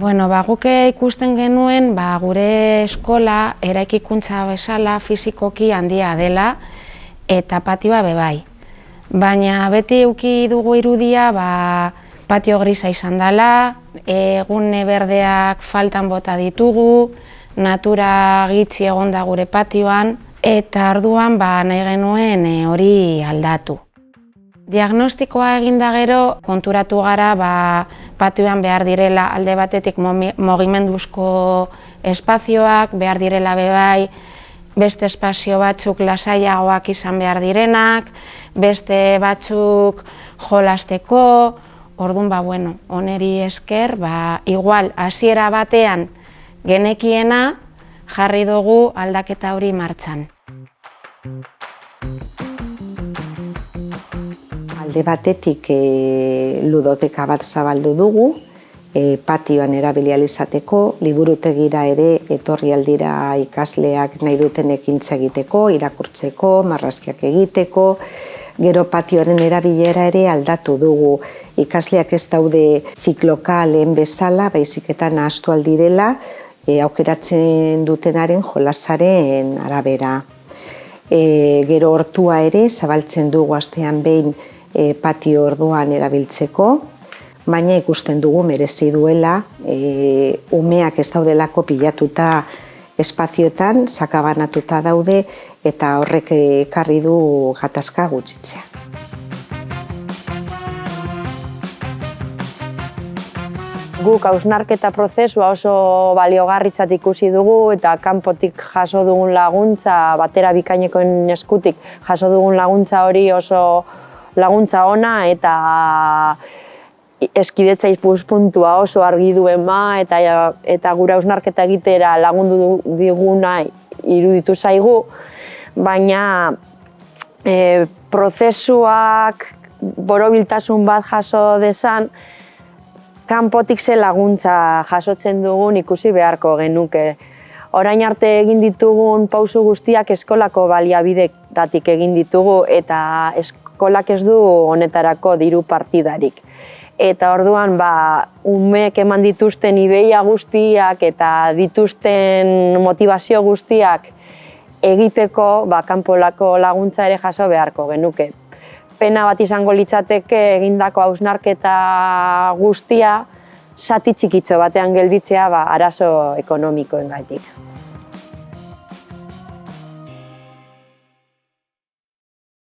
Bueno, guk ikusten genuen gure eskola eraikikuntza bezala fisikoki handia dela eta patioa bebai. Baina beti eduki dugu irudia patio grisa izan dela, egune berdeak faltan bota ditugu, natura gitxi egon da gure patioan, eta orduan nahi genuen hori aldatu. Diagnostikoa eginda gero konturatu gara patioan behar direla alde batetik mugimenduzko espazioak, behar direla bebai, beste espazio batzuk lasaiagoak izan behar direnak, beste batzuk jolasteko, orduan oneri esker, igual hasiera batean genekiena jarri dugu aldaketa hori martxan. Alde batetik ludoteka bat zabaldu dugu, patioan erabili ahal izateko, liburutegira ere etorri aldira ikasleak nahi duten ekintza egiteko, irakurtzeko, marrazkiak egiteko, gero patioaren erabilera ere aldatu dugu. Ikasleak ez daude zikloka lehen bezala, baizik eta nahastu aldirela, aukeratzen dutenaren jolasaren arabera. Gero hortua ere zabaltzen dugu astean behin patio orduan erabiltzeko, baina ikusten dugu merezi duela, umeak ez daudelako pilatuta espazioetan, sakabanatuta daude eta horrek ekarri du gatazka gutxitzea. Guk hausnarketa prozesua oso baliogarritzat ikusi dugu eta kanpotik jaso dugun laguntza, batera bikainekoen eskutik jaso dugun laguntza hori oso laguntza ona eta eskidetza ikuspuntua oso argi duen eta gure hausnarketa egitera lagundu diguna iruditu zaigu, baina prozesuak borobiltasun bat jaso dezan, kanpotik ze laguntza jasotzen dugun ikusi beharko genuke. Orain arte egin ditugun pausu guztiak eskolako baliabidetatik egin ditugu eta eskolak ez du honetarako diru partidarik. Eta orduan umeek eman dituzten ideia guztiak eta dituzten motivazio guztiak egiteko kanpolako laguntza ere jaso beharko genuke. Pena bat izango litzateke egindako hausnarketa guztia zati txikitxo batean gelditzea arazo ekonomikoengatik.